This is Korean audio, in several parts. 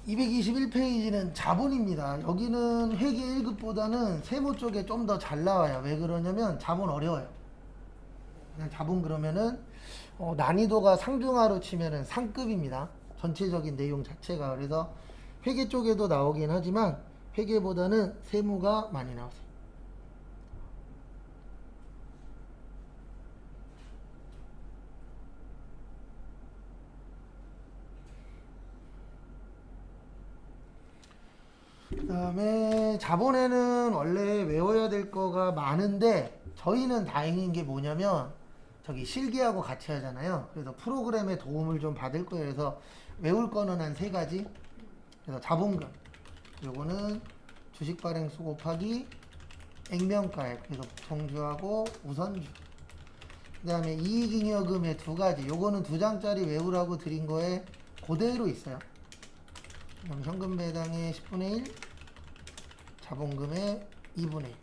221페이지는 자본입니다. 여기는 회계 1급보다는 세무 쪽에 좀 더 잘 나와요. 왜 그러냐면 자본 어려워요. 그냥 자본 그러면은 난이도가 상중하로 치면은 상급입니다. 전체적인 내용 자체가. 그래서 회계 쪽에도 나오긴 하지만 회계보다는 세무가 많이 나오세요. 그 다음에 자본에는 원래 외워야 될 거가 많은데 저희는 다행인 게 뭐냐면 저기 실기하고 같이 하잖아요. 그래서 프로그램의 도움을 좀 받을 거예요. 그래서 외울 거는 한 3가지. 그래서 자본금, 요거는 주식 발행수 곱하기 액면가액, 그래서 보통주하고 우선주. 그 다음에 이익잉여금의 2가지, 요거는 2장짜리 외우라고 드린 거에 그대로 있어요. 그럼 현금 배당의 10분의 1, 자본금의 2분의 1.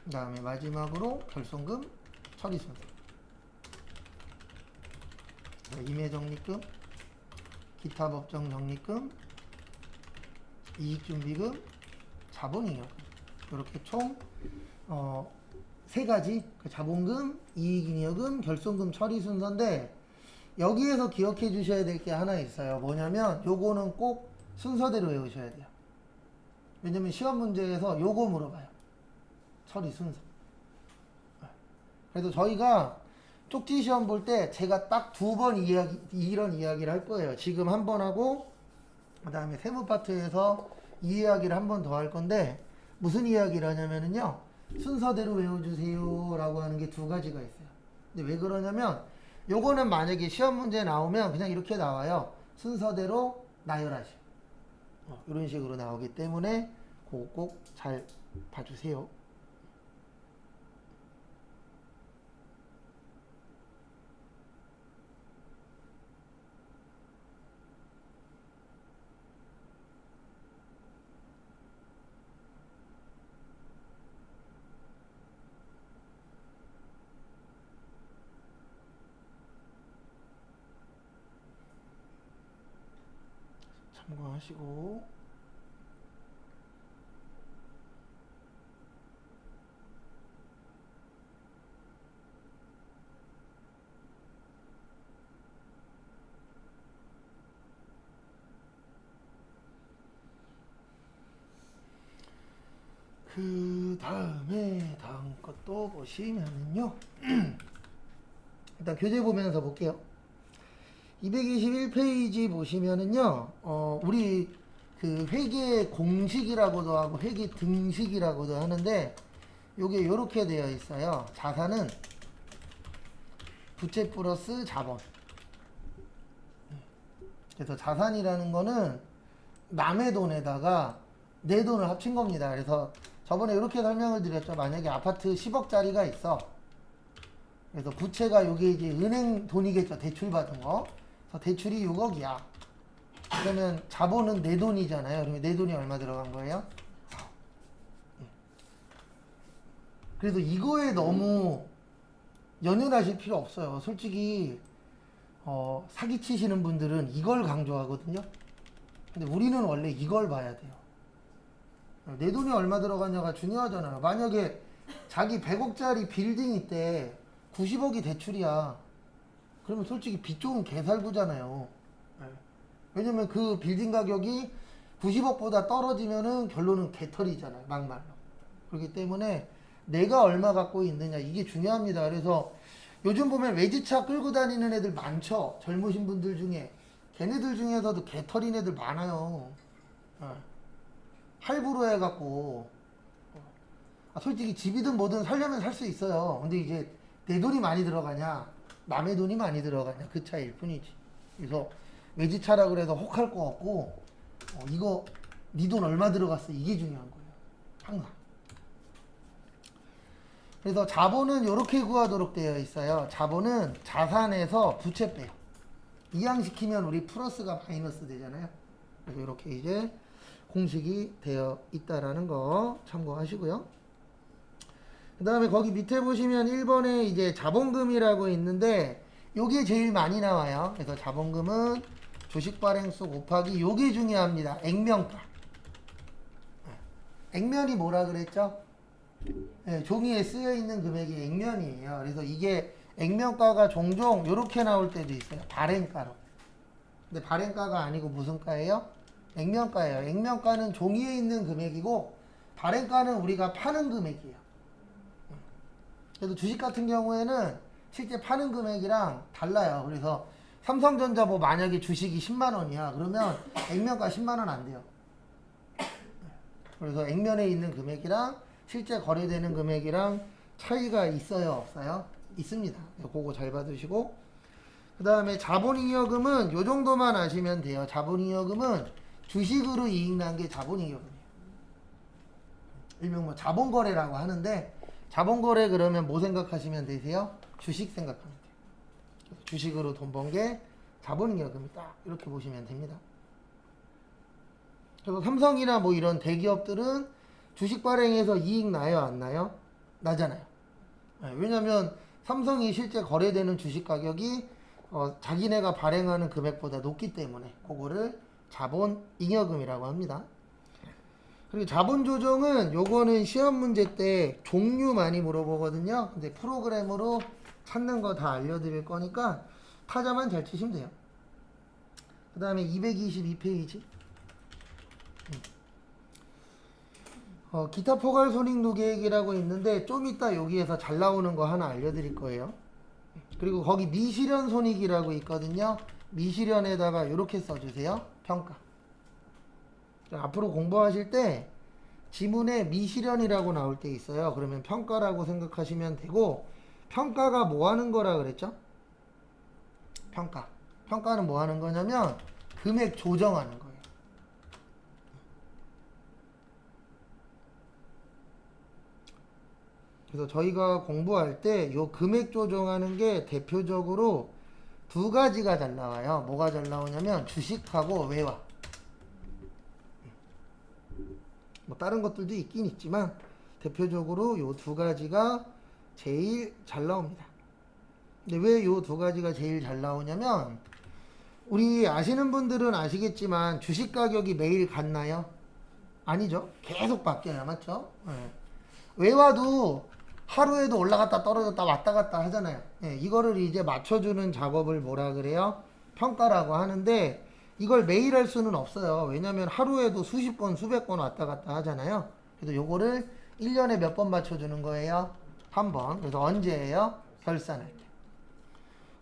그 다음에 마지막으로 결손금 처리 순서. 임의적립금, 기타 법정 적립금, 이익준비금, 자본잉여금. 이렇게 총 3가지, 자본금, 이익잉여금, 결손금 처리 순서인데 여기에서 기억해 주셔야 될 게 하나 있어요. 뭐냐면 요거는 꼭 순서대로 외우셔야 돼요. 왜냐면 시험 문제에서 요거 물어봐요. 처리 순서. 그래서 저희가 쪽지 시험 볼 때 제가 딱 2번 이런 이야기를 할 거예요. 지금 한 번 하고 그 다음에 세무 파트에서 이 이야기를 한 번 더 할 건데 무슨 이야기를 하냐면요, 순서대로 외워주세요 라고 하는 게 2가지가 있어요. 근데 왜 그러냐면 요거는 만약에 시험 문제 나오면 그냥 이렇게 나와요. 순서대로 나열하시오. 이런 식으로 나오기 때문에 그거 꼭 잘 봐주세요. 참고하시고. 그 다음에 다음 것도 보시면은요. 일단 교재 보면서 볼게요. 221페이지 보시면은요, 우리 그 회계 공식이라고도 하고 회계 등식이라고도 하는데 요게 요렇게 되어 있어요. 자산은 부채 플러스 자본. 그래서 자산이라는 거는 남의 돈에다가 내 돈을 합친 겁니다. 그래서 저번에 이렇게 설명을 드렸죠. 만약에 아파트 10억짜리가 있어. 그래서 부채가 요게 이제 은행 돈이겠죠. 대출 받은 거. 그래서 대출이 6억이야. 그러면 자본은 내 돈이잖아요. 그러면 내 돈이 얼마 들어간 거예요? 4억. 그래서 이거에 너무 연연하실 필요 없어요. 솔직히 사기치시는 분들은 이걸 강조하거든요. 근데 우리는 원래 이걸 봐야 돼요. 내 돈이 얼마 들어갔냐가 중요하잖아요. 만약에 자기 100억짜리 빌딩 있대 90억이 대출이야. 그러면 솔직히 빚 좋은 개살구잖아요. 왜냐면 그 빌딩 가격이 90억보다 떨어지면은 결론은 개털이잖아요. 막말로. 그렇기 때문에 내가 얼마 갖고 있느냐 이게 중요합니다. 그래서 요즘 보면 외제차 끌고 다니는 애들 많죠. 젊으신 분들 중에. 걔네들 중에서도 개털인 애들 많아요. 할부로 해갖고 솔직히 집이든 뭐든 살려면 살 수 있어요. 근데 이제 내 돈이 많이 들어가냐 남의 돈이 많이 들어가냐 그 차이일 뿐이지. 그래서 외제차라 그래서 혹할 거 없고 이거 네 돈 얼마 들어갔어 이게 중요한 거예요. 항상. 그래서 자본은 이렇게 구하도록 되어 있어요. 자본은 자산에서 부채 빼요. 이항시키면 우리 플러스가 마이너스 되잖아요. 그래서 이렇게 이제 공식이 되어 있다라는 거 참고하시고요. 그 다음에 거기 밑에 보시면 1번에 이제 자본금이라고 있는데 요게 제일 많이 나와요. 그래서 자본금은 주식 발행수 곱하기 요게 중요합니다. 액면가. 액면이 뭐라 그랬죠? 네, 종이에 쓰여 있는 금액이 액면이에요. 그래서 이게 액면가가 종종 이렇게 나올 때도 있어요. 발행가로. 근데 발행가가 아니고 무슨 가예요? 액면가예요. 액면가는 종이에 있는 금액이고 발행가는 우리가 파는 금액이에요. 그래서 주식 같은 경우에는 실제 파는 금액이랑 달라요. 그래서 삼성전자 뭐 만약에 주식이 10만 원이야. 그러면 액면가 10만 원 안 돼요. 그래서 액면에 있는 금액이랑 실제 거래되는 금액이랑 차이가 있어요? 없어요? 있습니다. 그거 잘 받으시고 그 다음에 자본잉여금은 요 정도만 아시면 돼요. 자본잉여금은 주식으로 이익 난 게 자본잉여금이에요. 일명 뭐 자본거래라고 하는데 자본거래 그러면 뭐 생각하시면 되세요? 주식 생각하면 돼요. 주식으로 돈 번 게 자본잉여금이다. 이렇게 보시면 됩니다. 그래서 삼성이나 뭐 이런 대기업들은 주식 발행해서 이익 나요? 안 나요? 나잖아요. 왜냐면 삼성이 실제 거래되는 주식 가격이 자기네가 발행하는 금액보다 높기 때문에 그거를 자본잉여금이라고 합니다. 그리고 자본조정은 요거는 시험 문제 때 종류 많이 물어보거든요. 근데 프로그램으로 찾는 거 다 알려드릴 거니까 타자만 잘 치시면 돼요. 그 다음에 222페이지 기타 포괄 손익도 계획이라고 있는데 좀 이따 여기에서 잘 나오는 거 하나 알려드릴 거예요. 그리고 거기 미실현 손익이라고 있거든요. 미실현에다가 이렇게 써주세요. 평가. 앞으로 공부하실 때 지문에 미실현이라고 나올 때 있어요. 그러면 평가라고 생각하시면 되고 평가가 뭐 하는 거라 그랬죠? 평가. 평가는 뭐 하는 거냐면 금액 조정하는 거예요. 그래서 저희가 공부할 때 요 금액 조정하는 게 대표적으로 두 가지가 잘 나와요. 뭐가 잘 나오냐면 주식하고 외화. 뭐 다른 것들도 있긴 있지만 대표적으로 요 두 가지가 제일 잘 나옵니다. 근데 왜 요 두 가지가 제일 잘 나오냐면 우리 아시는 분들은 아시겠지만 주식 가격이 매일 같나요? 아니죠. 계속 바뀌어요. 맞죠? 네. 외화도 하루에도 올라갔다 떨어졌다 왔다 갔다 하잖아요. 네, 이거를 이제 맞춰주는 작업을 뭐라 그래요? 평가라고 하는데 이걸 매일 할 수는 없어요. 왜냐면 하루에도 수십 번, 수백 번 왔다 갔다 하잖아요. 그래서 요거를 1년에 몇 번 맞춰주는 거예요? 한 번. 그래서 언제예요? 결산할 때.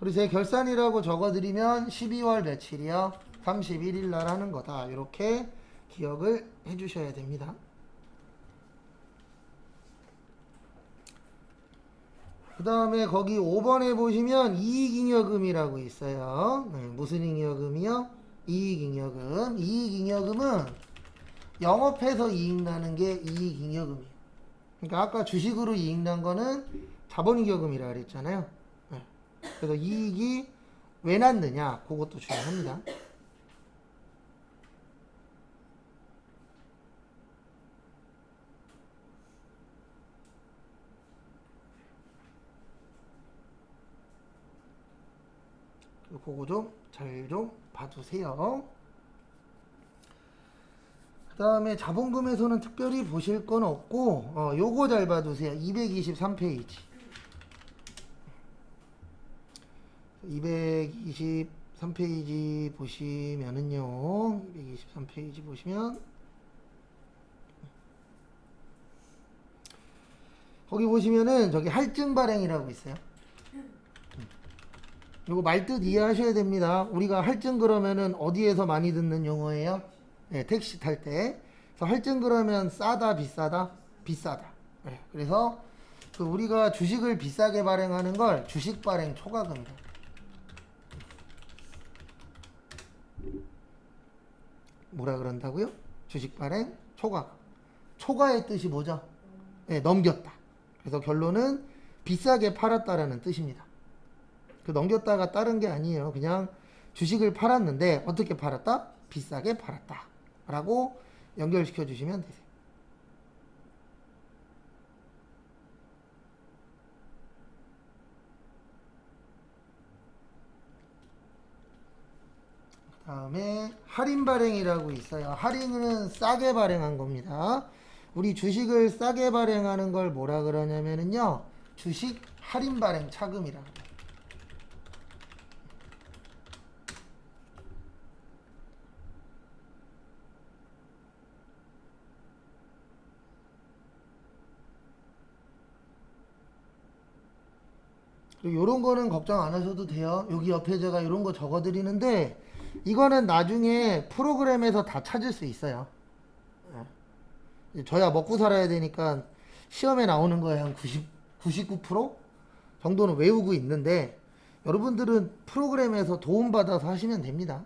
그리고 제 결산이라고 적어드리면 12월 며칠이요? 31일 날 하는 거다. 이렇게 기억을 해주셔야 됩니다. 그 다음에 거기 5번에 보시면 이익잉여금이라고 있어요. 네, 무슨 잉여금이요? 이익잉여금. 이익잉여금은 영업해서 이익 나는 게 이익잉여금이에요. 그러니까 아까 주식으로 이익 난 거는 자본잉여금이라 그랬잖아요. 네. 그래서 이익이 왜 났느냐? 그것도 중요합니다. 그거 좀 잘 좀 봐두세요. 그 다음에 자본금에서는 특별히 보실 건 없고 요거 잘 봐두세요. 223페이지 223페이지 보시면은요 223페이지 보시면 거기 보시면은 저기 할증 발행이라고 있어요. 요거 말뜻 이해하셔야 됩니다. 우리가 할증 그러면은 어디에서 많이 듣는 용어예요? 네, 택시 탈 때. 그래서 할증 그러면 싸다, 비싸다? 비싸다. 네, 그래서 그 우리가 주식을 비싸게 발행하는 걸 주식 발행 초과금이라고. 뭐라 그런다고요? 주식 발행 초과금. 초과의 뜻이 뭐죠? 네, 넘겼다. 그래서 결론은 비싸게 팔았다라는 뜻입니다. 그 넘겼다가 다른 게 아니에요. 그냥 주식을 팔았는데 어떻게 팔았다? 비싸게 팔았다. 라고 연결시켜 주시면 되세요. 그 다음에 할인 발행이라고 있어요. 할인은 싸게 발행한 겁니다. 우리 주식을 싸게 발행하는 걸 뭐라 그러냐면요, 주식 할인 발행 차금이라고 해요. 요런 거는 걱정 안 하셔도 돼요. 여기 옆에 제가 이런 거 적어 드리는데, 이거는 나중에 프로그램에서 다 찾을 수 있어요. 저야 먹고 살아야 되니까 시험에 나오는 거에 한 99% 정도는 외우고 있는데, 여러분들은 프로그램에서 도움받아서 하시면 됩니다.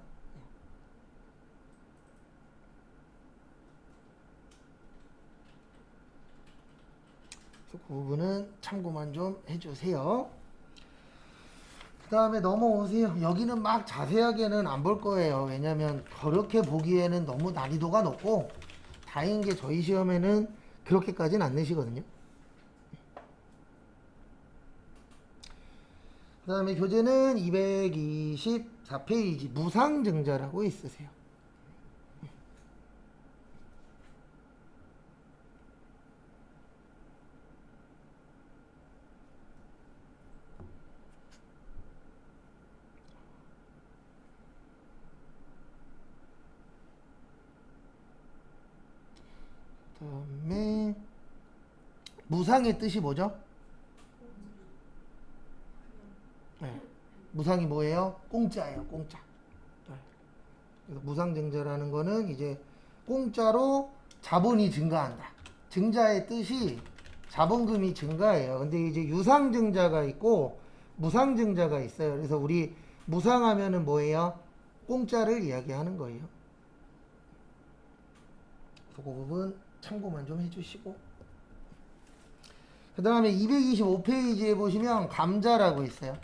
그 부분은 참고만 좀 해주세요. 그 다음에 넘어오세요. 여기는 막 자세하게는 안 볼 거예요. 왜냐면 그렇게 보기에는 너무 난이도가 높고, 다행인 게 저희 시험에는 그렇게까지는 안 내시거든요. 그 다음에 교재는 224페이지 무상증자라고 있으세요. 그다음에 무상의 뜻이 뭐죠? 네. 무상이 뭐예요? 공짜예요, 공짜. 네. 그래서 무상증자라는 거는 이제 공짜로 자본이 증가한다. 증자의 뜻이 자본금이 증가해요. 근데 이제 유상증자가 있고 무상증자가 있어요. 그래서 우리 무상하면은 뭐예요? 공짜를 이야기하는 거예요. 그래서 그 부분 참고만 좀 해주시고, 그 다음에 225페이지에 보시면 감자라고 있어요.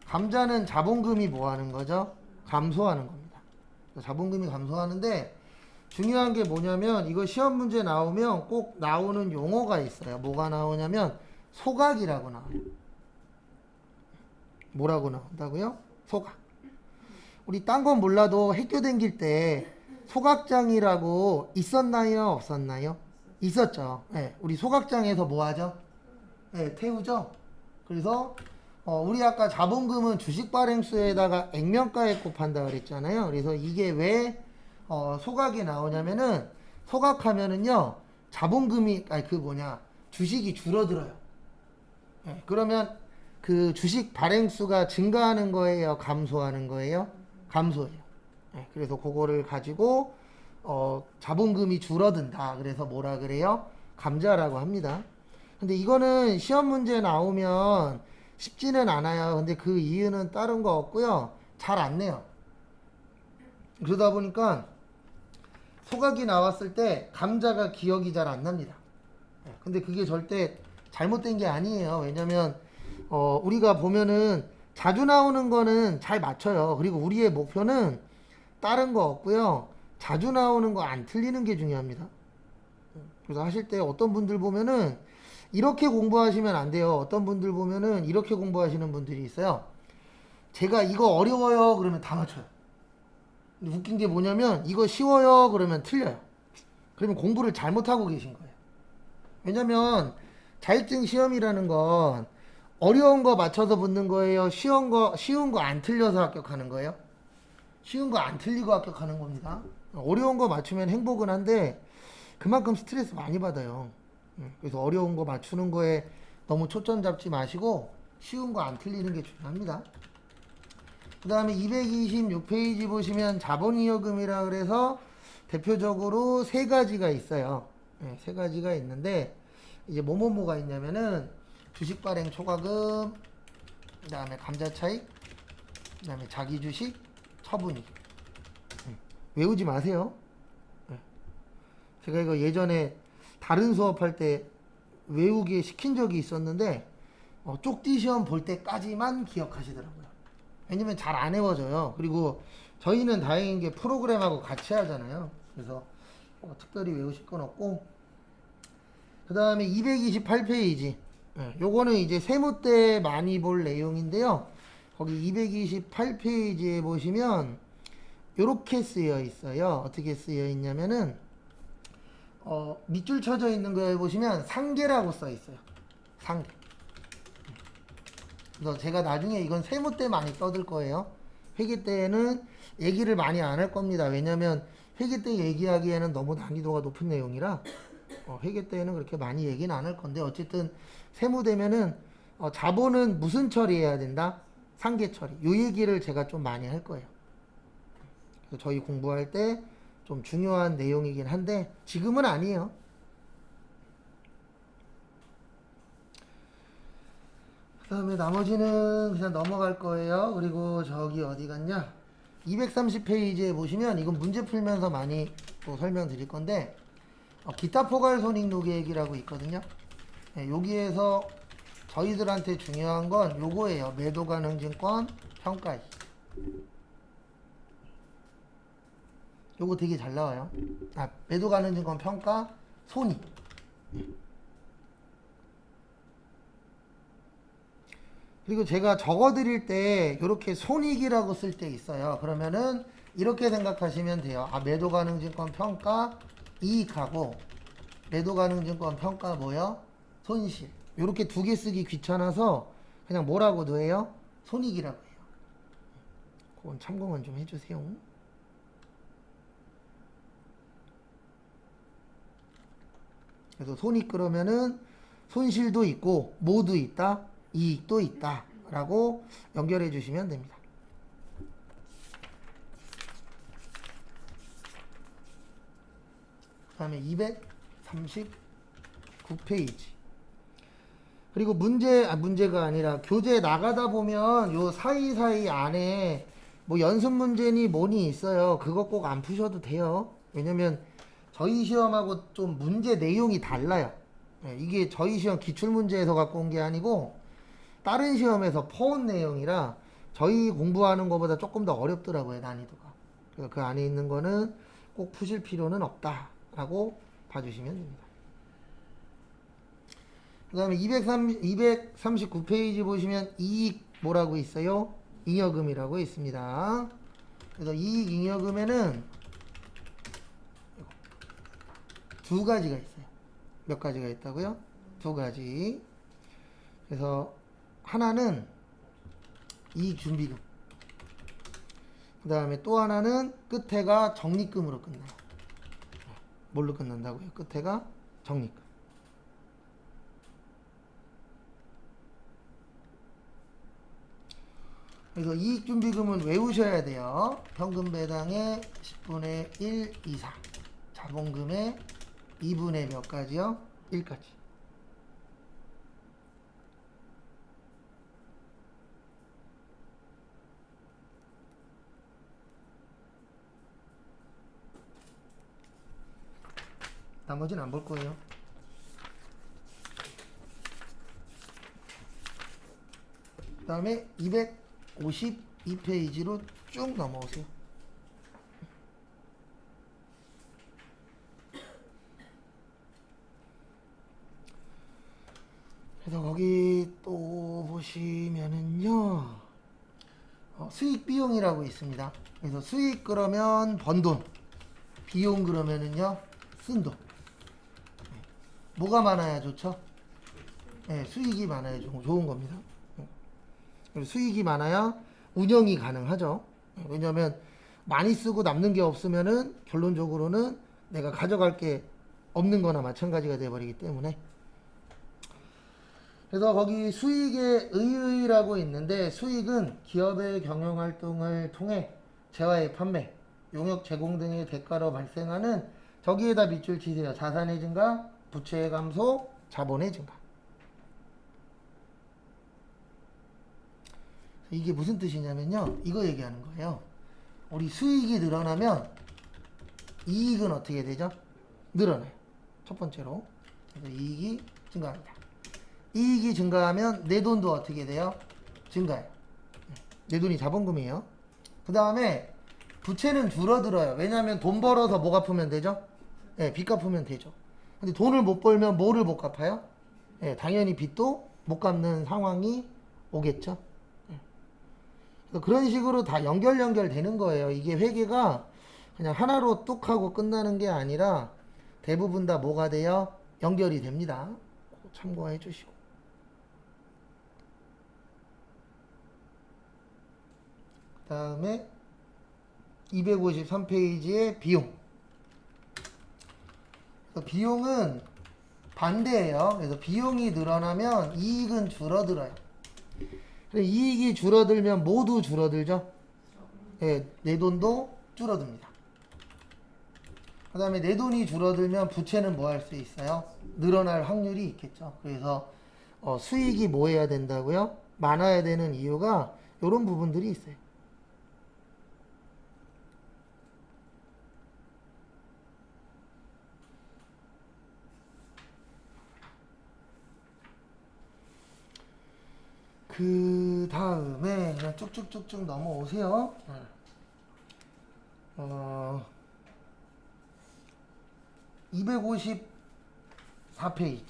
감자는 자본금이 뭐 하는 거죠? 감소하는 겁니다. 자본금이 감소하는데, 중요한 게 뭐냐면, 이거 시험 문제 나오면 꼭 나오는 용어가 있어요. 뭐가 나오냐면 소각이라고 나와요. 뭐라고 나온다고요? 소각. 우리 딴 건 몰라도 학교 다닐 때 소각장이라고 있었나요? 없었나요? 있었죠. 네, 우리 소각장에서 뭐 하죠? 네, 태우죠. 그래서 우리 아까 자본금은 주식 발행수에다가 액면가에 곱한다 그랬잖아요. 그래서 이게 왜 소각이 나오냐면은, 소각하면은요 자본금이 주식이 줄어들어요. 네, 그러면 그 주식 발행수가 증가하는 거예요, 감소하는 거예요? 감소해요. 네, 그래서 그거를 가지고 자본금이 줄어든다. 그래서 뭐라 그래요? 감자라고 합니다. 근데 이거는 시험 문제 나오면 쉽지는 않아요. 근데 그 이유는 다른 거 없고요. 잘 안 내요. 그러다 보니까 소각이 나왔을 때 감자가 기억이 잘 안 납니다. 근데 그게 절대 잘못된 게 아니에요. 왜냐면 우리가 보면은 자주 나오는 거는 잘 맞춰요. 그리고 우리의 목표는 다른 거 없고요. 자주 나오는 거 안 틀리는 게 중요합니다. 그래서 하실 때 어떤 분들 보면은 이렇게 공부하시면 안 돼요. 어떤 분들 보면은 이렇게 공부하시는 분들이 있어요. 제가 이거 어려워요 그러면 다 맞춰요. 근데 웃긴 게 뭐냐면 이거 쉬워요 그러면 틀려요. 그러면 공부를 잘못하고 계신 거예요. 왜냐면 자격증 시험이라는 건 어려운 거 맞춰서 붙는 거예요? 쉬운 거 안 틀려서 합격하는 거예요? 쉬운 거 안 틀리고 합격하는 겁니다. 어려운 거 맞추면 행복은 한데 그만큼 스트레스 많이 받아요. 그래서 어려운 거 맞추는 거에 너무 초점 잡지 마시고 쉬운 거 안 틀리는 게 중요합니다. 그 다음에 226페이지 보시면 자본이여금이라 그래서 대표적으로 세 가지가 있어요. 네, 세 가지가 있는데 이제 뭐가 있냐면은 주식 발행 초과금, 그 다음에 감자 차익, 그 다음에 자기 주식, 처분이. 외우지 마세요. 제가 이거 예전에 다른 수업할 때 외우게 시킨 적이 있었는데 쪽지 시험 볼 때까지만 기억하시더라고요. 왜냐면 잘 안 외워져요. 그리고 저희는 다행인 게 프로그램하고 같이 하잖아요. 그래서 특별히 외우실 건 없고, 그 다음에 228페이지 요거는 이제 세무 때 많이 볼 내용인데요. 거기 228페이지에 보시면 이렇게 쓰여 있어요. 어떻게 쓰여 있냐면은 밑줄 쳐져 있는 거에 보시면 상계라고 써 있어요. 상계. 그래서 제가 나중에 이건 세무 때 많이 써들 거예요. 회계 때는 얘기를 많이 안 할 겁니다. 왜냐면 회계 때 얘기하기에는 너무 난이도가 높은 내용이라 회계 때는 그렇게 많이 얘기는 안 할 건데 어쨌든 세무 되면은 자본은 무슨 처리해야 된다? 상계 처리. 요 얘기를 제가 좀 많이 할 거예요. 그래서 저희 공부할 때 좀 중요한 내용이긴 한데 지금은 아니에요. 그 다음에 나머지는 그냥 넘어갈 거예요. 그리고 저기 어디 갔냐? 230페이지에 보시면 이건 문제 풀면서 많이 또 설명드릴 건데 기타 포괄 손익 노계획이라고 있거든요. 네, 여기에서 저희들한테 중요한 건 요거예요. 매도 가능 증권 평가시. 요거 되게 잘 나와요. 매도 가능 증권 평가 손익. 그리고 제가 적어 드릴 때 이렇게 손익이라고 쓸 때 있어요. 그러면은 이렇게 생각하시면 돼요. 매도 가능 증권 평가 이익하고 매도 가능 증권 평가 뭐요? 손실. 이렇게 두 개 쓰기 귀찮아서 그냥 뭐라고도 해요? 손익이라고 해요. 그건 참고만 좀 해주세요. 그래서 손익 그러면은 손실도 있고 뭐도 있다? 이익도 있다 라고 연결해 주시면 됩니다. 그 다음에 239페이지. 그리고 문제가 아니라 교재 나가다 보면 요 사이사이 안에 뭐 연습 문제니 뭐니 있어요. 그거 꼭 안 푸셔도 돼요. 왜냐면 저희 시험하고 좀 문제 내용이 달라요. 이게 저희 시험 기출문제에서 갖고 온 게 아니고 다른 시험에서 퍼온 내용이라 저희 공부하는 것보다 조금 더 어렵더라고요, 난이도가. 그래서 그 안에 있는 거는 꼭 푸실 필요는 없다라고 봐주시면 됩니다. 그 다음에 239페이지 보시면 이익 뭐라고 있어요? 잉여금이라고 있습니다. 그래서 이익 잉여금에는 두 가지가 있어요. 몇 가지가 있다고요? 두 가지. 그래서 하나는 이익준비금. 그 다음에 또 하나는 끝에가 적립금으로 끝나요. 뭘로 끝난다고요? 끝에가 적립금. 그래서 이익준비금은 외우셔야 돼요. 현금 배당의 10분의 1 이상. 자본금의 2분의 몇 가지요? 1까지. 나머지는 안 볼 거예요. 그 다음에 252페이지로 쭉 넘어오세요. 그래서 거기 또 보시면은요, 수익 비용이라고 있습니다. 그래서 수익 그러면 번 돈, 비용 그러면은요 쓴 돈. 뭐가 많아야 좋죠? 네, 수익이 많아야 좋은 겁니다. 그리고 수익이 많아야 운영이 가능하죠. 왜냐하면 많이 쓰고 남는 게 없으면은 결론적으로는 내가 가져갈 게 없는 거나 마찬가지가 되어버리기 때문에. 그래서 거기 수익의 의의라고 있는데 수익은 기업의 경영활동을 통해 재화의 판매, 용역 제공 등의 대가로 발생하는 저기에다 밑줄 치세요. 자산의 증가, 부채의 감소, 자본의 증가. 이게 무슨 뜻이냐면요. 이거 얘기하는 거예요. 우리 수익이 늘어나면 이익은 어떻게 되죠? 늘어나요. 첫 번째로. 그래서 이익이 증가합니다. 이익이 증가하면 내 돈도 어떻게 돼요? 증가해요. 내 돈이 자본금이에요. 그 다음에 부채는 줄어들어요. 왜냐하면 돈 벌어서 뭐 갚으면 되죠? 네, 빚 갚으면 되죠. 근데 돈을 못 벌면 뭐를 못 갚아요? 네, 당연히 빚도 못 갚는 상황이 오겠죠. 네. 그런 식으로 다 연결되는 거예요. 이게 회계가 그냥 하나로 뚝 하고 끝나는 게 아니라 대부분 다 뭐가 돼요? 연결이 됩니다. 참고해 주시고. 그 다음에 253페이지의 비용. 비용은 반대예요. 그래서 비용이 늘어나면 이익은 줄어들어요. 이익이 줄어들면 모두 줄어들죠. 네, 내 돈도 줄어듭니다. 그 다음에 내 돈이 줄어들면 부채는 뭐 할 수 있어요? 늘어날 확률이 있겠죠. 그래서 수익이 뭐 해야 된다고요? 많아야 되는 이유가 이런 부분들이 있어요. 그 다음에 그냥 쭉쭉쭉쭉 넘어오세요. 254페이지.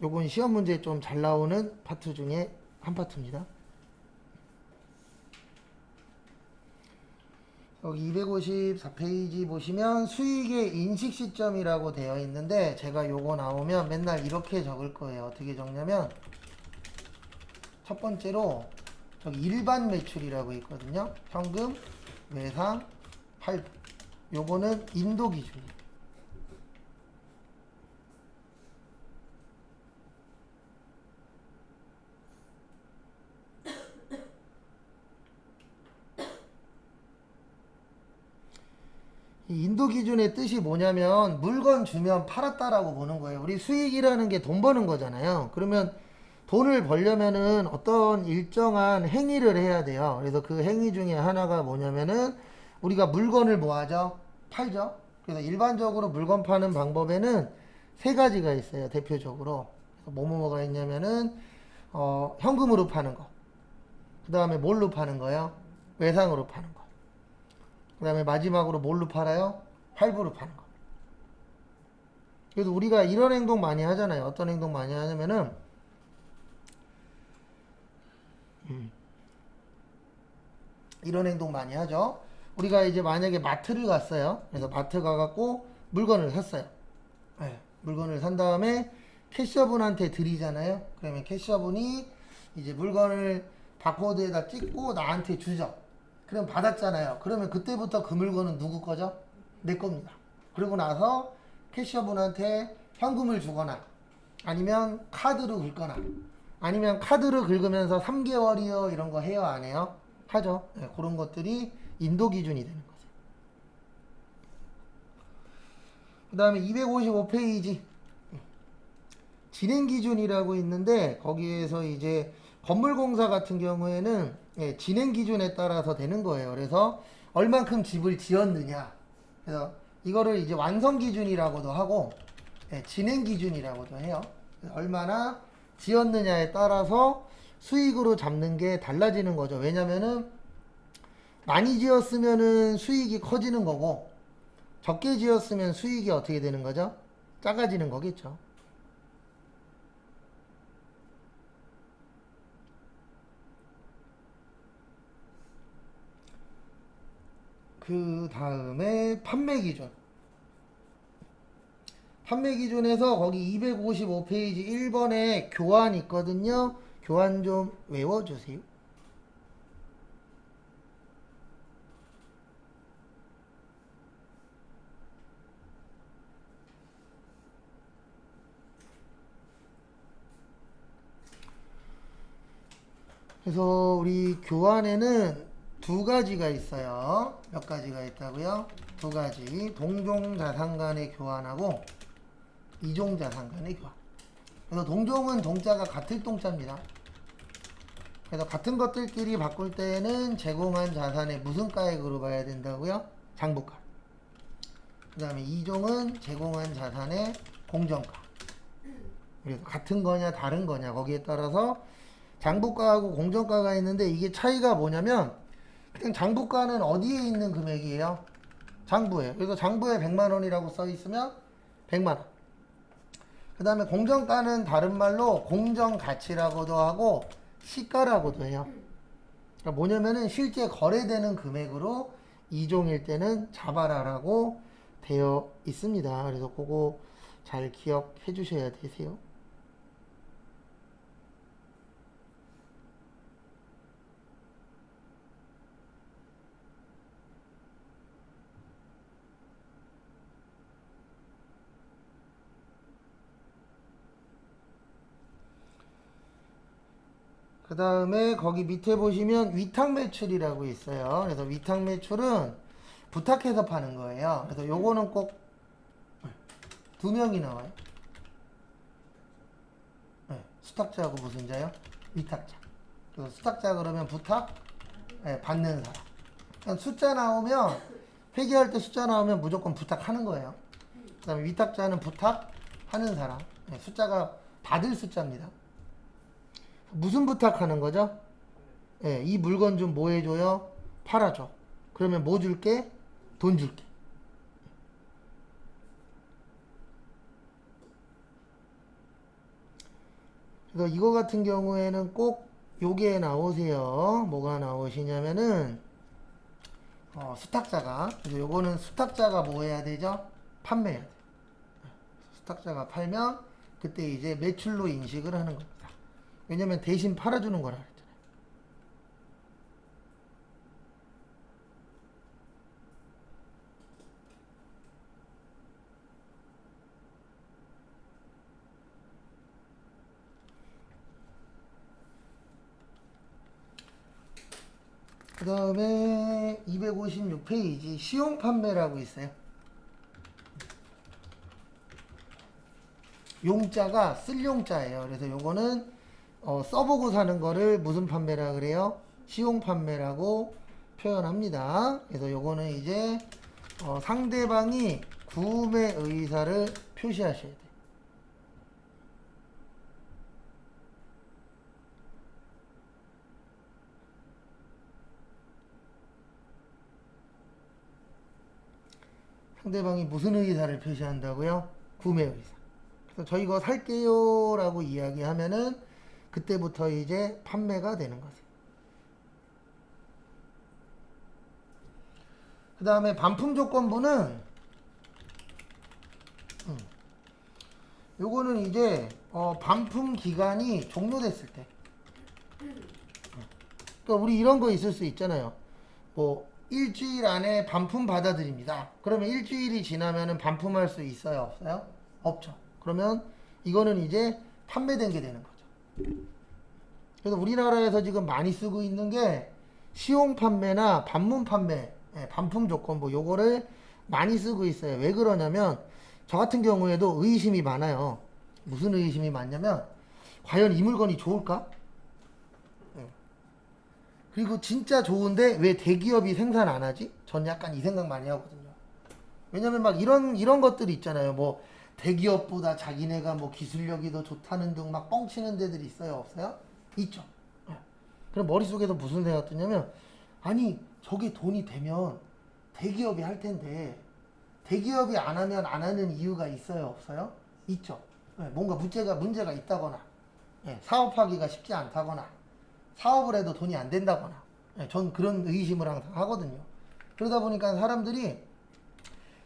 요건 시험 문제에 좀 잘 나오는 파트 중에 한 파트입니다. 여기 254페이지 보시면 수익의 인식 시점이라고 되어 있는데 제가 요거 나오면 맨날 이렇게 적을 거예요. 어떻게 적냐면 첫 번째로 저기 일반 매출이라고 있거든요. 현금, 외상, 할부. 요거는 인도 기준이에요. 이 인도 기준의 뜻이 뭐냐면 물건 주면 팔았다라고 보는 거예요. 우리 수익이라는 게 돈 버는 거잖아요. 그러면 돈을 벌려면은 어떤 일정한 행위를 해야 돼요. 그래서 그 행위 중에 하나가 뭐냐면은 우리가 물건을 뭐 하죠? 팔죠. 그래서 일반적으로 물건 파는 방법에는 세 가지가 있어요. 대표적으로. 그래서 뭐뭐가 있냐면은 현금으로 파는 거. 그 다음에 뭘로 파는 거요? 외상으로 파는 거. 그 다음에 마지막으로 뭘로 팔아요? 할부로 파는 거. 그래서 우리가 이런 행동 많이 하잖아요. 어떤 행동 많이 하냐면은 이런 행동 많이 하죠. 우리가 이제 만약에 마트를 갔어요. 그래서 마트 가갖고 물건을 샀어요. 네, 물건을 산 다음에 캐셔분한테 드리잖아요. 그러면 캐셔분이 이제 물건을 바코드에다 찍고 나한테 주죠. 그럼 받았잖아요. 그러면 그때부터 그 물건은 누구 거죠? 내 겁니다. 그러고 나서 캐셔분한테 현금을 주거나 아니면 카드로 긁거나 아니면 카드로 긁으면서 3개월이요 이런 거 해요 안 해요? 하죠. 네, 그런 것들이 인도 기준이 되는 거죠. 그 다음에 255페이지 진행 기준이라고 있는데 거기에서 이제 건물공사 같은 경우에는 진행 기준에 따라서 되는 거예요. 그래서 얼만큼 집을 지었느냐. 그래서 이거를 이제 완성 기준이라고도 하고 진행 기준이라고도 해요. 얼마나 지었느냐에 따라서 수익으로 잡는 게 달라지는 거죠. 왜냐면은 많이 지었으면은 수익이 커지는 거고 적게 지었으면 수익이 어떻게 되는 거죠? 작아지는 거겠죠. 그 다음에 판매 기준. 판매 기준에서 거기 255페이지 1번에 교환 있거든요. 교환 좀 외워주세요. 그래서 우리 교환에는 두 가지가 있어요. 몇 가지가 있다고요? 두 가지. 동종 자산 간의 교환하고 이종 자산 간의 교환. 그래서 동종은 동자가 같을 동자입니다. 그래서 같은 것들끼리 바꿀 때는 제공한 자산의 무슨 가액으로 봐야 된다고요? 장부가. 그 다음에 이종은 제공한 자산의 공정가. 그래서 같은 거냐 다른 거냐 거기에 따라서 장부가하고 공정가가 있는데 이게 차이가 뭐냐면 그냥 장부가는 어디에 있는 금액이에요? 장부에. 그래서 장부에 100만 원이라고 써 있으면 100만 원. 그 다음에 공정가는 다른 말로 공정가치라고도 하고 시가라고도 해요. 그러니까 뭐냐면은 실제 거래되는 금액으로 이종일 때는 잡아라라고 되어 있습니다. 그래서 그거 잘 기억해 주셔야 되세요. 그 다음에 거기 밑에 보시면 위탁 매출이라고 있어요. 그래서 위탁 매출은 부탁해서 파는 거예요. 그래서 요거는 꼭 두 명이 나와요. 네, 수탁자하고 무슨 자요? 위탁자. 그래서 수탁자 그러면 부탁, 네, 받는 사람. 그러니까 숫자 나오면 회계할 때 숫자 나오면 무조건 부탁하는 거예요. 그 다음에 위탁자는 부탁하는 사람. 네, 숫자가 받을 숫자입니다. 무슨 부탁하는 거죠? 네, 이 물건 좀 뭐 해줘요? 팔아줘. 그러면 뭐 줄게? 돈 줄게. 그래서 이거 같은 경우에는 꼭 요게 나오세요. 뭐가 나오시냐면은 수탁자가, 그래서 요거는 수탁자가 뭐 해야 되죠? 판매해야 돼요. 수탁자가 팔면 그때 이제 매출로 인식을 하는 겁니다. 왜냐면 대신 팔아주는 거라 그랬잖아요. 그 다음에 256페이지 시용 판매라고 있어요. 용자가 쓸 용자예요. 그래서 요거는 써보고 사는 거를 무슨 판매라 그래요? 시용 판매라고 표현합니다. 그래서 요거는 이제 상대방이 구매 의사를 표시하셔야 돼요. 상대방이 무슨 의사를 표시한다고요? 구매 의사. 그래서 저 이거 살게요 라고 이야기하면은 그때부터 이제 판매가 되는 거죠. 그 다음에 반품 조건부는 요거는 이제 반품 기간이 종료됐을 때. 그러니까 우리 이런 거 있을 수 있잖아요. 뭐 일주일 안에 반품 받아드립니다. 그러면 일주일이 지나면은 반품할 수 있어요? 없어요? 없죠. 그러면 이거는 이제 판매된 게 되는 거죠. 그래서 우리나라에서 지금 많이 쓰고 있는 게 시용 판매나 반문 판매, 반품 조건부 요거를 많이 쓰고 있어요. 왜 그러냐면 저 같은 경우에도 의심이 많아요. 무슨 의심이 많냐면 과연 이 물건이 좋을까? 그리고 진짜 좋은데 왜 대기업이 생산 안 하지? 전 약간 이 생각 많이 하거든요. 왜냐면 막 이런 것들이 있잖아요. 뭐 대기업보다 자기네가 뭐 기술력이 더 좋다는 등 막 뻥치는 데들이 있어요? 없어요? 있죠. 그럼 머릿속에서 무슨 생각 드냐면 아니 저게 돈이 되면 대기업이 할 텐데 대기업이 안 하면 안 하는 이유가 있어요? 없어요? 있죠. 뭔가 문제가 있다거나 사업하기가 쉽지 않다거나 사업을 해도 돈이 안 된다거나 전 그런 의심을 항상 하거든요. 그러다 보니까 사람들이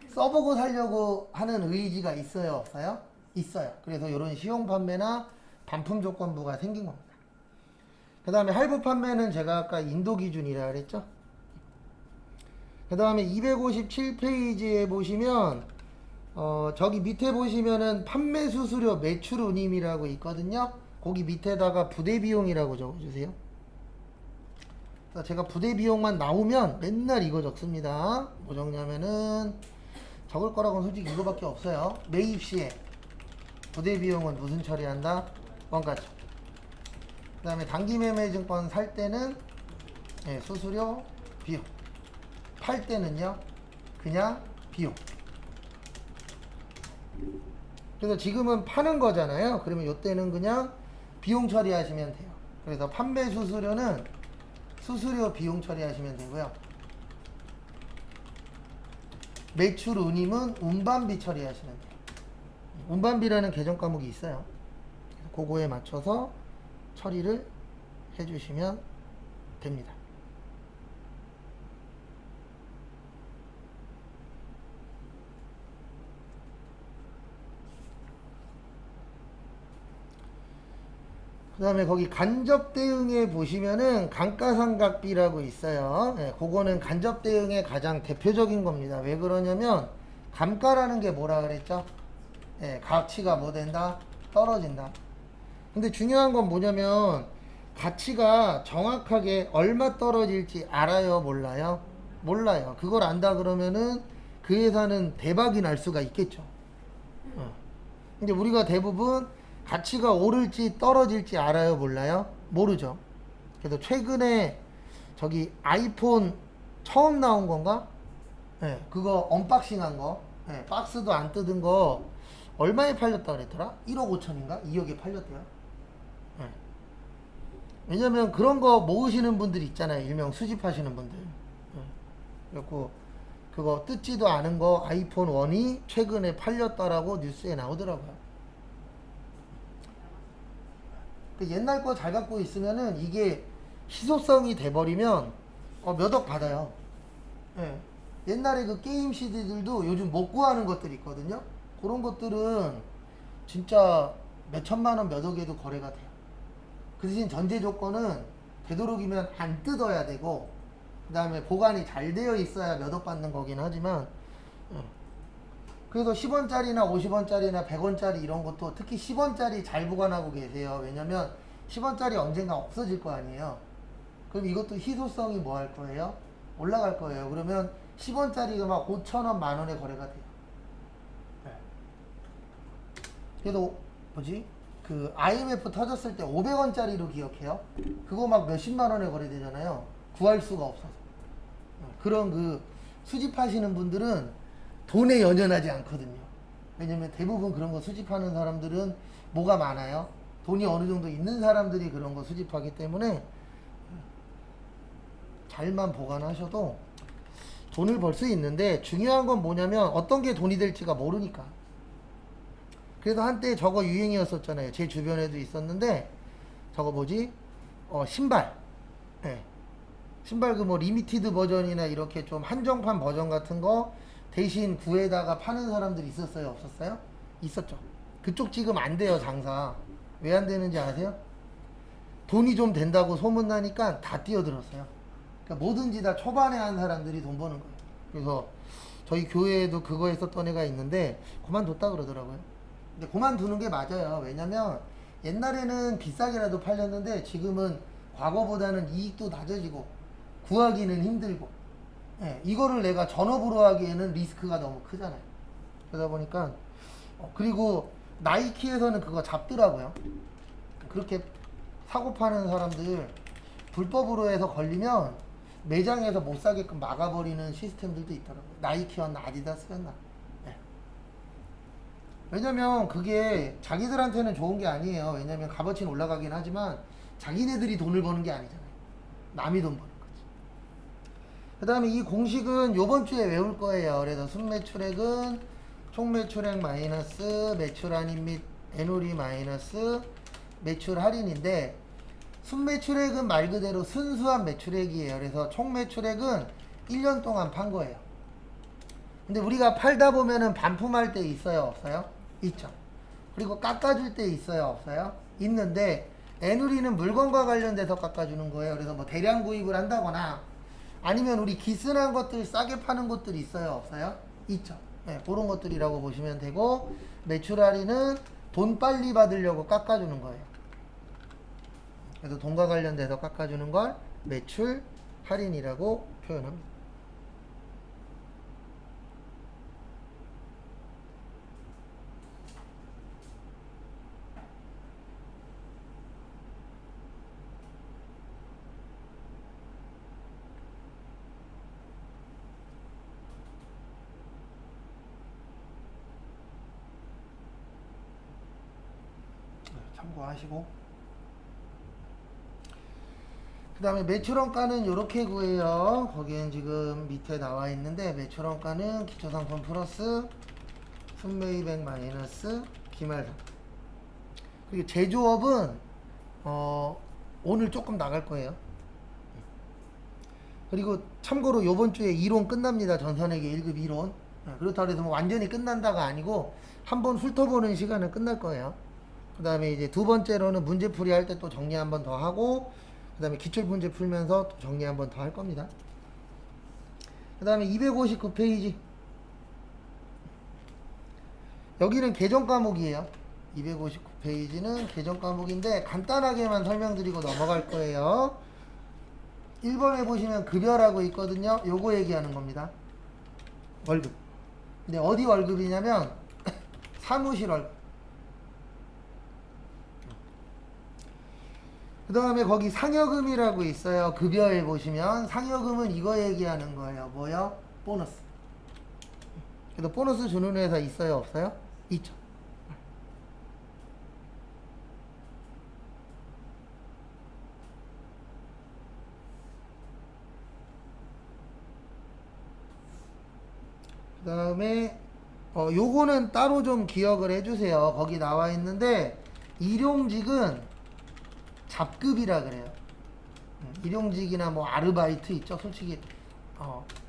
써보고 살려고 하는 의지가 있어요? 없어요? 있어요. 그래서 이런 시용 판매나 반품 조건부가 생긴 겁니다. 그 다음에 할부 판매는 제가 아까 인도 기준이라 그랬죠? 그 다음에 257페이지에 보시면 저기 밑에 보시면은 판매 수수료 매출 운임이라고 있거든요. 거기 밑에다가 부대 비용이라고 적어주세요. 제가 부대 비용만 나오면 맨날 이거 적습니다. 뭐 적냐면은 적을 거라고는 솔직히 이거밖에 없어요. 매입 시에 부대 비용은 무슨 처리한다? 원가처. 그 다음에 단기 매매 증권 살 때는 수수료 비용. 팔 때는요 그냥 비용. 그래서 지금은 파는 거잖아요. 그러면 이때는 그냥 비용 처리하시면 돼요. 그래서 판매 수수료는 수수료 비용 처리하시면 되고요. 매출 운임은 운반비 처리하시면 돼요. 운반비라는 계정 과목이 있어요. 그거에 맞춰서 처리를 해주시면 됩니다. 그 다음에 거기 간접 대응에 보시면은 감가상각비라고 있어요. 예, 그거는 간접 대응의 가장 대표적인 겁니다. 왜 그러냐면 감가라는 게 뭐라 그랬죠? 예, 가치가 뭐 된다? 떨어진다. 근데 중요한 건 뭐냐면 가치가 정확하게 얼마 떨어질지 알아요? 몰라요? 몰라요. 그걸 안다 그러면은 그 회사는 대박이 날 수가 있겠죠. 근데 우리가 대부분 가치가 오를지 떨어질지 알아요? 몰라요? 모르죠. 그래서 최근에 저기 아이폰 처음 나온 건가? 네, 그거 언박싱 한 거, 네, 박스도 안 뜯은 거 얼마에 팔렸다 그랬더라? 1억 5천인가? 2억에 팔렸대요. 네. 왜냐면 그런 거 모으시는 분들 있잖아요. 일명 수집하시는 분들. 네. 그래갖고 그거 뜯지도 않은 거 아이폰 1이 최근에 팔렸다라고 뉴스에 나오더라고요. 옛날 거 잘 갖고 있으면은 이게 희소성이 돼버리면 몇 억 받아요. 예. 옛날에 그 게임 CD들도 요즘 못 구하는 것들이 있거든요. 그런 것들은 진짜 몇 천만 원, 몇 억에도 거래가 돼요. 그 대신 전제 조건은 되도록이면 안 뜯어야 되고, 그 다음에 보관이 잘 되어 있어야 몇 억 받는 거긴 하지만, 그래서 10원짜리나 50원짜리나 100원짜리 이런 것도 특히 10원짜리 잘 보관하고 계세요. 왜냐면 10원짜리 언젠가 없어질 거 아니에요. 그럼 이것도 희소성이 뭐 할 거예요? 올라갈 거예요. 그러면 10원짜리가 막 5천원, 만원에 거래가 돼요. 네. 그래도 뭐지? 그 IMF 터졌을 때 500원짜리로 기억해요. 그거 막 몇십만 원에 거래되잖아요. 구할 수가 없어서. 그런 그 수집하시는 분들은 돈에 연연하지 않거든요. 왜냐면 대부분 그런 거 수집하는 사람들은 뭐가 많아요? 돈이 어느 정도 있는 사람들이 그런 거 수집하기 때문에 잘만 보관하셔도 돈을 벌 수 있는데 중요한 건 뭐냐면 어떤 게 돈이 될지가 모르니까. 그래서 한때 저거 유행이었었잖아요. 제 주변에도 있었는데 저거 뭐지? 신발. 네. 신발 그 뭐 리미티드 버전이나 이렇게 좀 한정판 버전 같은 거 대신 구에다가 파는 사람들이 있었어요? 없었어요? 있었죠. 그쪽 지금 안 돼요, 장사. 왜 안 되는지 아세요? 돈이 좀 된다고 소문나니까 다 뛰어들었어요. 그러니까 뭐든지 다 초반에 한 사람들이 돈 버는 거예요. 그래서 저희 교회에도 그거 했었던 애가 있는데 그만뒀다 그러더라고요. 근데 그만두는 게 맞아요. 왜냐면 옛날에는 비싸게라도 팔렸는데 지금은 과거보다는 이익도 낮아지고 구하기는 힘들고, 예, 이거를 내가 전업으로 하기에는 리스크가 너무 크잖아요. 그러다 보니까 그리고 나이키에서는 그거 잡더라고요. 그렇게 사고 파는 사람들 불법으로 해서 걸리면 매장에서 못 사게끔 막아버리는 시스템들도 있더라고요. 나이키였나 아디다스였나. 네. 왜냐면 그게 자기들한테는 좋은 게 아니에요. 왜냐면 값어치는 올라가긴 하지만 자기네들이 돈을 버는 게 아니잖아요. 남이 돈 버는 거지. 그 다음에 이 공식은 요번 주에 외울 거예요. 그래서 순매출액은 총매출액 마이너스 매출 할인 및 애놀이 마이너스 매출 할인인데, 순매출액은 말 그대로 순수한 매출액이에요. 그래서 총매출액은 1년 동안 판 거예요. 근데 우리가 팔다 보면은 반품할 때 있어요, 없어요? 있죠. 그리고 깎아줄 때 있어요, 없어요? 있는데 애누리는 물건과 관련돼서 깎아주는 거예요. 그래서 뭐 대량 구입을 한다거나 아니면 우리 기스난 것들 싸게 파는 곳들이 있어요, 없어요? 있죠. 네, 그런 것들이라고 보시면 되고, 매출 할인은 돈 빨리 받으려고 깎아주는 거예요. 그래서 돈과 관련돼서 깎아주는 걸 매출 할인이라고 표현합니다. 참고하시고, 그 다음에 매출원가는 이렇게 구해요. 거기엔 지금 밑에 나와 있는데, 매출원가는 기초상품 플러스 순매입액 마이너스 기말상. 그리고 제조업은 오늘 조금 나갈 거예요. 그리고 참고로 요번 주에 이론 끝납니다. 전산회계 1급 이론. 그렇다고 해서 뭐 완전히 끝난다가 아니고 한번 훑어보는 시간은 끝날 거예요. 그 다음에 이제 두 번째로는 문제풀이 할 때 또 정리 한 번 더 하고, 그 다음에 기출문제 풀면서 또 정리 한 번 더 할 겁니다. 그 다음에 259페이지. 여기는 계정 과목이에요. 259페이지는 계정 과목인데 간단하게만 설명드리고 넘어갈 거예요. 1번에 보시면 급여라고 있거든요. 요거 얘기하는 겁니다. 월급. 근데 어디 월급이냐면 사무실 월급. 그 다음에 거기 상여금이라고 있어요. 급여에 보시면 상여금은 이거 얘기하는 거예요. 뭐요? 보너스. 그래서 보너스 주는 회사 있어요? 없어요? 있죠. 그 다음에 요거는 따로 좀 기억을 해주세요. 거기 나와 있는데 일용직은 잡급이라 그래요. 일용직이나 뭐 아르바이트 있죠. 솔직히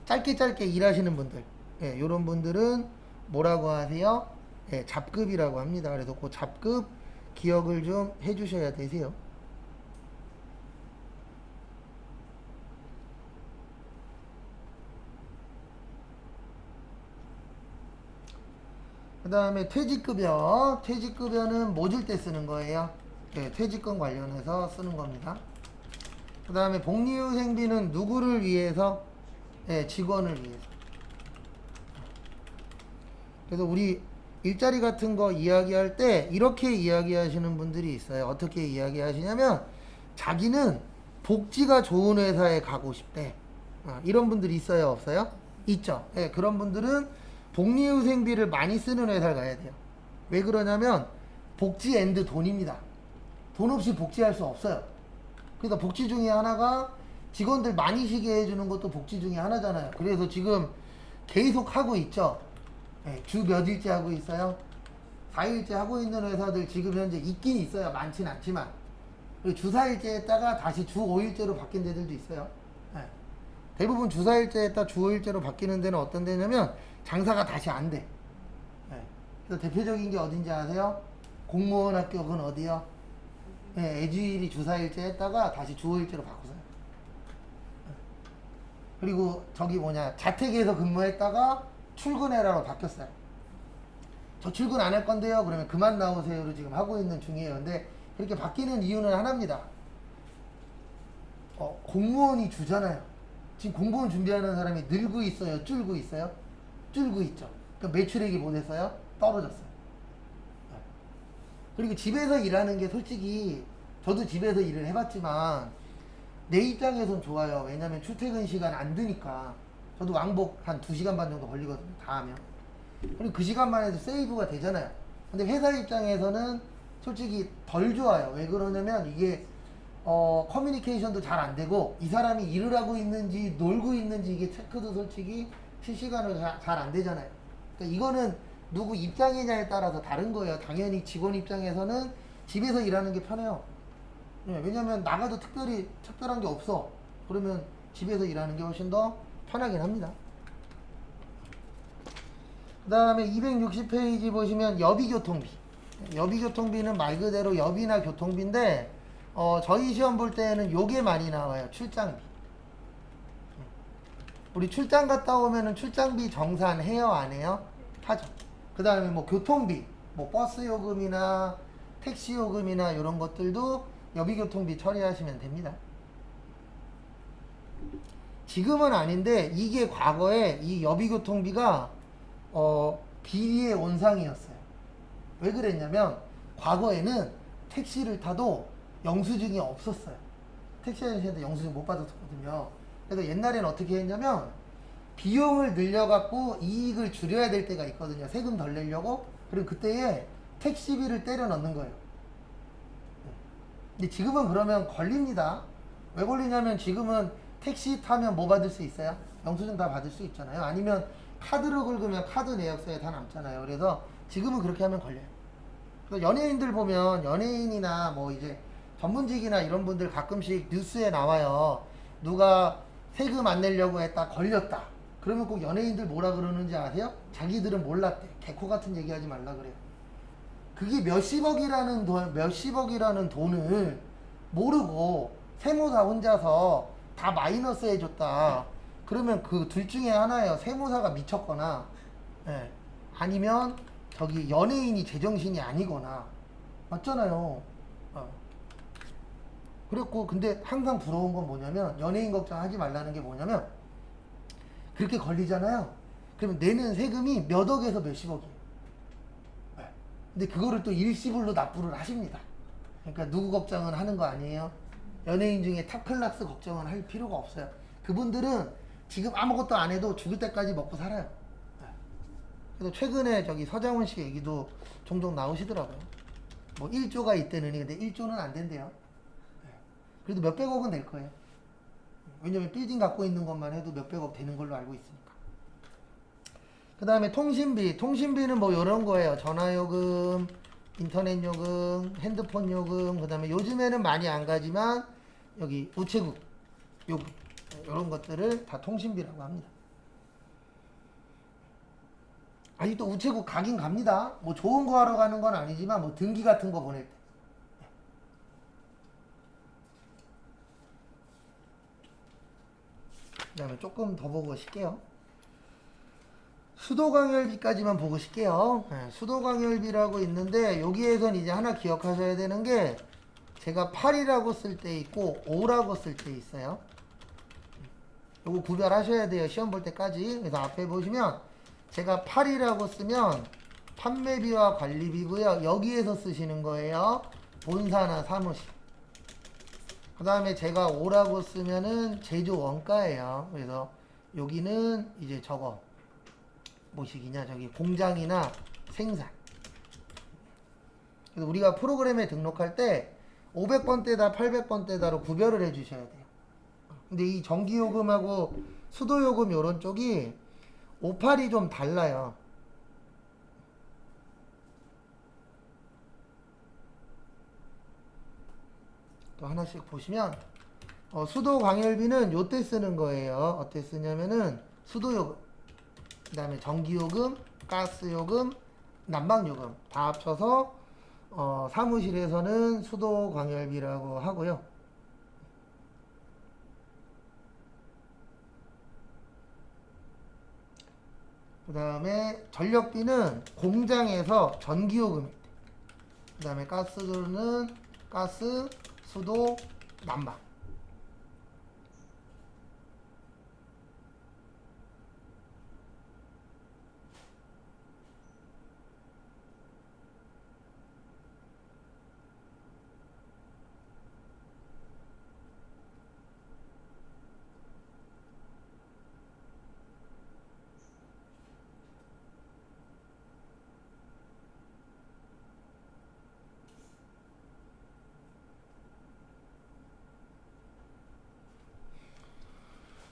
짧게 일하시는 분들, 예, 요런 분들은 뭐라고 하세요? 예, 잡급이라고 합니다. 그래서 그 잡급 기억을 좀 해주셔야 되세요. 그 다음에 퇴직급여. 퇴직급여는 뭐 줄 때 쓰는 거예요? 네, 퇴직금 관련해서 쓰는 겁니다. 그 다음에 복리후생비는 누구를 위해서? 네, 직원을 위해서. 그래서 우리 일자리 같은 거 이야기할 때 이렇게 이야기하시는 분들이 있어요. 어떻게 이야기하시냐면 자기는 복지가 좋은 회사에 가고 싶대. 이런 분들이 있어요? 없어요? 있죠. 네, 그런 분들은 복리후생비를 많이 쓰는 회사를 가야 돼요. 왜 그러냐면 복지 앤드 돈입니다. 돈 없이 복지할 수 없어요. 그래서 복지 중에 하나가 직원들 많이 쉬게 해주는 것도 복지 중에 하나잖아요. 그래서 지금 계속 하고 있죠. 네, 주 몇일째 하고 있어요? 4일째 하고 있는 회사들 지금 현재 있긴 있어요. 많진 않지만. 그리고 주 4일째 했다가 다시 주 5일째로 바뀐 데들도 있어요. 네. 대부분 주 4일째 했다 주 5일째로 바뀌는 데는 어떤 데냐면 장사가 다시 안 돼. 네. 그래서 대표적인 게 어딘지 아세요? 공무원 합격은 어디요? 네, 애주일이 주 4일째 했다가 다시 주 5일째로 바꾸세요. 그리고 저기 뭐냐, 자택에서 근무했다가 출근해라로 바뀌었어요. 저 출근 안 할 건데요. 그러면 그만 나오세요로 지금 하고 있는 중이에요. 근데 그렇게 바뀌는 이유는 하나입니다. 공무원이 주잖아요. 지금 공무원 준비하는 사람이 늘고 있어요? 줄고 있어요? 줄고 있죠. 그러니까 매출액이 뭐 됐어요? 떨어졌어요. 그리고 집에서 일하는 게 솔직히 저도 집에서 일을 해봤지만 내 입장에선 좋아요. 왜냐면 출퇴근 시간 안 드니까. 저도 왕복 한 2시간 반 정도 걸리거든요. 다 하면. 그리고 그 시간만 해도 세이브가 되잖아요. 근데 회사 입장에서는 솔직히 덜 좋아요. 왜 그러냐면 이게 커뮤니케이션도 잘 안 되고 이 사람이 일을 하고 있는지 놀고 있는지 이게 체크도 솔직히 실시간으로 잘 안 되잖아요. 그러니까 이거는 누구 입장이냐에 따라서 다른 거예요. 당연히 직원 입장에서는 집에서 일하는 게 편해요. 네, 왜냐면 나가도 특별한 게 없어. 그러면 집에서 일하는 게 훨씬 더 편하긴 합니다. 그 다음에 260페이지 보시면 여비교통비. 여비교통비는 말 그대로 여비나 교통비인데 저희 시험 볼 때는 요게 많이 나와요. 출장비. 우리 출장 갔다 오면은 출장비 정산해요? 안 해요? 하죠. 그 다음에 뭐 교통비, 뭐 버스 요금이나 택시 요금이나 이런 것들도 여비교통비 처리하시면 됩니다. 지금은 아닌데 이게 과거에 이 여비교통비가 비리의 온상이었어요. 왜 그랬냐면 과거에는 택시를 타도 영수증이 없었어요. 택시 아저씨한테 영수증 못 받았었거든요. 그래서 옛날에는 어떻게 했냐면 비용을 늘려갖고 이익을 줄여야 될 때가 있거든요. 세금 덜 내려고. 그리고 그때에 택시비를 때려 넣는 거예요. 근데 지금은 그러면 걸립니다. 왜 걸리냐면 지금은 택시 타면 뭐 받을 수 있어요? 영수증 다 받을 수 있잖아요. 아니면 카드로 긁으면 카드 내역서에 다 남잖아요. 그래서 지금은 그렇게 하면 걸려요. 그래서 연예인들 보면 연예인이나 뭐 이제 전문직이나 이런 분들 가끔씩 뉴스에 나와요. 누가 세금 안 내려고 했다 걸렸다. 그러면 꼭 연예인들 뭐라 그러는지 아세요? 자기들은 몰랐대. 개코 같은 얘기하지 말라 그래요. 그게 몇십억이라는 돈을 모르고 세무사 혼자서 다 마이너스 해줬다. 그러면 그 둘 중에 하나예요. 세무사가 미쳤거나, 예. 아니면 저기 연예인이 제정신이 아니거나. 맞잖아요. 어. 그랬고, 근데 항상 부러운 건 뭐냐면, 연예인 걱정하지 말라는 게 뭐냐면, 그렇게 걸리잖아요. 그러면 내는 세금이 몇 억에서 몇십억이에요. 예. 근데 그거를 또 일시불로 납부를 하십니다. 그러니까 누구 걱정은 하는 거 아니에요? 연예인 중에 탑클래스 걱정은 할 필요가 없어요. 그분들은 지금 아무것도 안 해도 죽을 때까지 먹고 살아요. 그래서 최근에 저기 서장훈 씨 얘기도 종종 나오시더라고요. 뭐 1조가 있대느니 근데 1조는 안 된대요. 그래도 몇백억은 될 거예요. 왜냐면 빌딩 갖고 있는 것만 해도 몇백억 되는 걸로 알고 있으니까. 그 다음에 통신비. 통신비는 뭐 이런 거예요. 전화요금, 인터넷 요금, 핸드폰 요금, 그 다음에 요즘에는 많이 안 가지만 여기 우체국 요금 이런 것들을 다 통신비라고 합니다. 아직도 우체국 가긴 갑니다. 뭐 좋은 거 하러 가는 건 아니지만 뭐 등기 같은 거 보낼 때. 그 다음에 조금 더 보고 쉴게요. 수도광열비까지만 보고 쉴게요. 네, 수도광열비라고 있는데 여기에선 이제 하나 기억하셔야 되는 게 제가 8이라고 쓸 때 있고 5라고 쓸 때 있어요. 요거 구별하셔야 돼요. 시험 볼 때까지. 그래서 앞에 보시면 제가 8이라고 쓰면 판매비와 관리비고요. 여기에서 쓰시는 거예요. 본사나 사무실. 그 다음에 제가 5라고 쓰면은 제조 원가예요. 그래서 여기는 이제 저거 뭐식이냐 저기 공장이나 생산. 그래서 우리가 프로그램에 등록할 때 500번대다 800번대다로 구별을 해 주셔야 돼요. 근데 이 전기요금하고 수도요금 요런 쪽이 58이 좀 달라요. 또 하나씩 보시면 수도 광열비는 요때 쓰는 거예요. 어때 쓰냐면은 수도요금, 그 다음에 전기요금, 가스요금, 난방요금 다 합쳐서 사무실에서는 수도 광열비라고 하고요. 그 다음에 전력비는 공장에서 전기요금이 있대. 그 다음에 가스는 가스, 수도, 난방.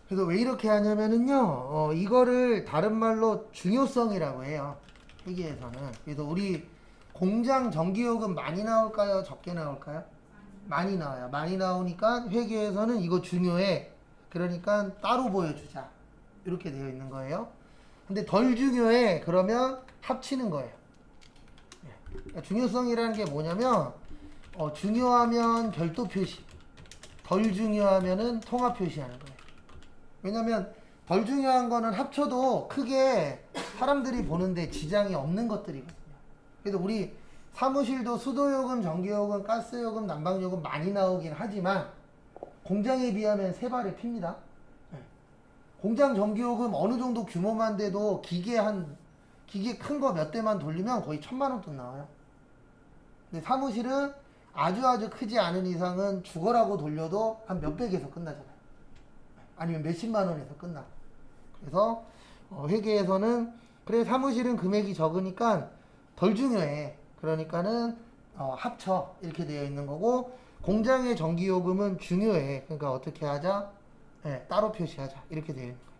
그래서 왜 이렇게 하냐면은요, 이거를 다른 말로 중요성이라고 해요. 회계에서는. 그래서 우리 공장 전기요금 많이 나올까요? 적게 나올까요? 많이 나와요. 많이 나오니까 회계에서는 이거 중요해. 그러니까 따로 보여주자. 이렇게 되어 있는 거예요. 근데 덜 중요해. 그러면 합치는 거예요. 그러니까 중요성이라는 게 뭐냐면, 중요하면 별도 표시, 덜 중요하면은 통합 표시하는 거예요. 왜냐면 덜 중요한 거는 합쳐도 크게 사람들이 보는데 지장이 없는 것들이거든요. 그래서 우리 사무실도 수도요금, 전기요금, 가스요금, 난방요금 많이 나오긴 하지만 공장에 비하면 세 발의 핍니다. 공장 전기요금 어느 정도 규모만 돼도 기계 큰 거 몇 대만 돌리면 거의 1,000만 원 돈 나와요. 근데 사무실은 아주 크지 않은 이상은 죽어라고 돌려도 한 몇백에서 끝나잖아요. 아니면 몇십만 원에서 끝나. 그래서 회계에서는 그래 사무실은 금액이 적으니까 덜 중요해. 그러니까는 합쳐 이렇게 되어 있는 거고 공장의 전기요금은 중요해. 그러니까 어떻게 하자? 네, 따로 표시하자. 이렇게 되어 있는 거예요.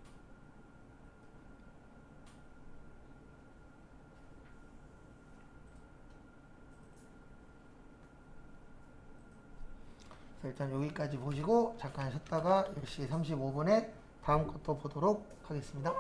자, 일단 여기까지 보시고 잠깐 쉬었다가 10시 35분에 다음 것도 보도록 하겠습니다.